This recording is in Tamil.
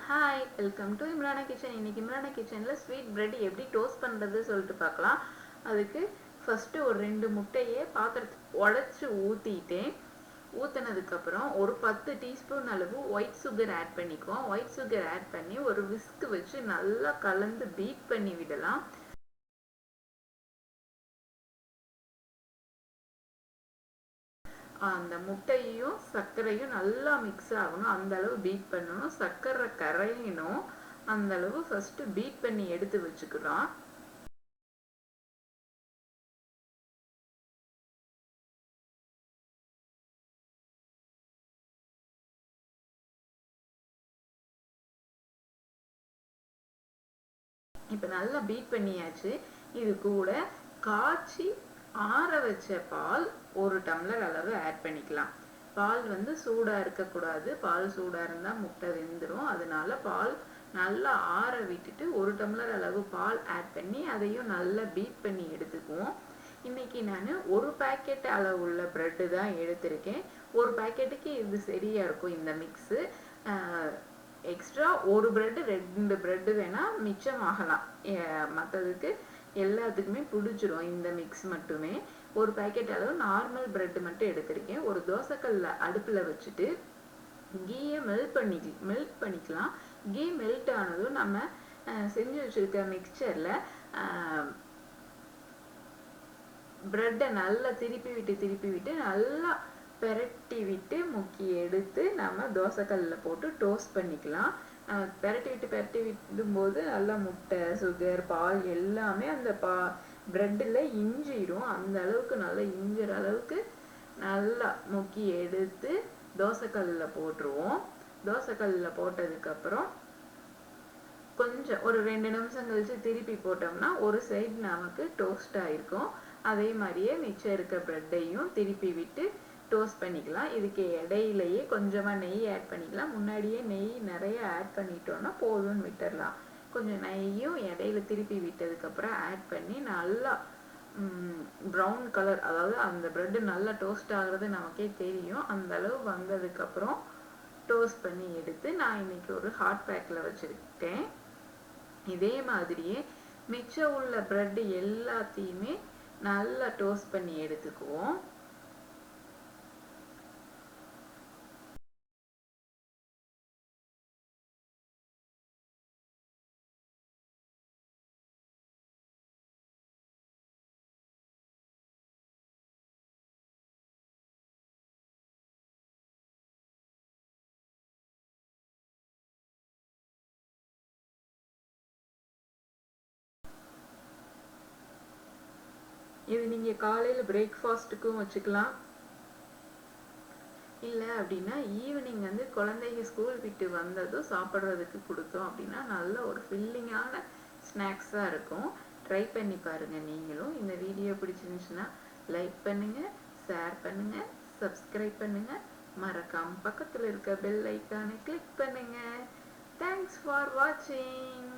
Hi, welcome to Imrana kitchen. இன்னைக்கு இம்ரானா கிச்சனில் ஸ்வீட் பிரெட் எப்படி டோஸ்ட் பண்ணுறது சொல்லிட்டு பார்க்கலாம். அதுக்கு ஃபஸ்ட்டு ஒரு 2 முட்டையை பாத்திரத்துக்கு உடச்சி ஊற்றிட்டேன். ஊற்றினதுக்கப்புறம் ஒரு 10 டீஸ்பூன் அளவு ஒயிட் சுகர் ஆட் பண்ணிக்குவோம். ஒயிட் சுகர் ஆட் பண்ணி ஒரு விஸ்க் வச்சு நல்லா கலந்து பீட் பண்ணி விடலாம். அந்த முட்டையும் சர்க்கரையும் நல்லா மிக்ஸ் ஆகணும். அந்த அளவு பீட் பண்ணணும். சர்க்கரை கரையணும். அந்த அளவு ஃபர்ஸ்ட் பீட் பண்ணி எடுத்து வச்சுக்கிறோம். இப்போ நல்லா பீட் பண்ணியாச்சு. இது கூட காய்ச்சி ஆற வச்ச பால் 1 டம்ளர் அளவு ஆட் பண்ணிக்கலாம். பால் வந்து சூடாக இருக்கக்கூடாது. பால் சூடாக இருந்தால் முட்டை வெந்துடும். அதனால பால் நல்லா ஆற விட்டுட்டு 1 டம்ளர் அளவு பால் ஆட் பண்ணி அதையும் நல்லா பீட் பண்ணி எடுத்துக்குவோம். இன்னைக்கு நான் 1 பேக்கெட் அளவு உள்ள ப்ரெட்டு தான் எடுத்திருக்கேன். 1 பேக்கெட்டுக்கு இது சரியா இருக்கும் இந்த மிக்ஸு. எக்ஸ்ட்ரா 1 பிரெட் 2 பிரெட் வேணா மிச்சம் ஆகலாம். மற்றதுக்கு எல்லாத்துக்குமே பிடிச்சிரும் இந்த மிக்ஸ் மட்டுமே. 1 பேக்கெட் அளவு நார்மல் பிரெட் மட்டும் எடுத்திருக்கேன். ஒரு தோசைக்கல்ல அடுப்புல வச்சுட்டு கீயை மெல்ட் பண்ணிக்கலாம். கீ மெல்ட் ஆனதும் நம்ம செஞ்சு வச்சிருக்க மிக்சர்ல பிரெட்டை நல்லா திருப்பி விட்டு நல்லா பெரட்டி விட்டு முக்கி எடுத்து நம்ம தோசைக்கல்லில் போட்டு டோஸ்ட் பண்ணிக்கலாம். பெரட்டி விடும்போது நல்லா முட்டை, சுகர், பால் எல்லாமே அந்த பிரெட்டில் இஞ்சிரும். அந்த அளவுக்கு நல்லா இஞ்சிற அளவுக்கு நல்லா முக்கி எடுத்து தோசைக்கல்லில் போட்டுருவோம். தோசைக்கல்லில் போட்டதுக்கப்புறம் கொஞ்சம் ஒரு 2 நிமிஷம் கழிச்சு திருப்பி போட்டோம்னா ஒரு சைடு நமக்கு டோஸ்ட் ஆயிருக்கும். அதே மாதிரியே மிச்சம் இருக்க பிரெட்டையும் திருப்பி விட்டு டோஸ்ட் பண்ணிக்கலாம். இதுக்கு இடையிலேயே கொஞ்சமாக நெய் ஆட் பண்ணிக்கலாம். முன்னாடியே நெய் நிறைய ஆட் பண்ணிட்டோம்னா போதும்னு விட்டுடலாம். கொஞ்சம் நெய்யும் இடையில திருப்பி விட்டதுக்கப்புறம் ஆட் பண்ணி நல்லா ப்ரௌன் கலர், அதாவது அந்த பிரெட்டு நல்லா டோஸ்ட் ஆகுறது நமக்கே தெரியும். அந்த அளவு வந்ததுக்கப்புறம் டோஸ்ட் பண்ணி எடுத்து நான் இன்னைக்கு ஒரு ஹாட் பேக்கில் வச்சுருக்கேன். இதே மாதிரியே மிச்சம் உள்ள பிரெட் எல்லாத்தையுமே நல்லா டோஸ்ட் பண்ணி எடுத்துக்குவோம். இது நீங்கள் காலையில் பிரேக்ஃபாஸ்ட்டுக்கும் வச்சுக்கலாம். இல்லை அப்படின்னா ஈவினிங் வந்து குழந்தைங்க ஸ்கூல் விட்டு வந்ததும் சாப்பிட்றதுக்கு கொடுத்தோம் அப்படின்னா நல்ல ஒரு ஃபில்லிங்கான ஸ்நாக்ஸாக இருக்கும். ட்ரை பண்ணி பாருங்கள் நீங்களும். இந்த வீடியோ பிடிச்சிருந்துச்சுன்னா லைக் பண்ணுங்கள், ஷேர் பண்ணுங்கள், சப்ஸ்கிரைப் பண்ணுங்கள். மறக்காம பக்கத்தில் இருக்க பெல் ஐக்கானை கிளிக் பண்ணுங்கள். தேங்க்ஸ் ஃபார் வாட்சிங்.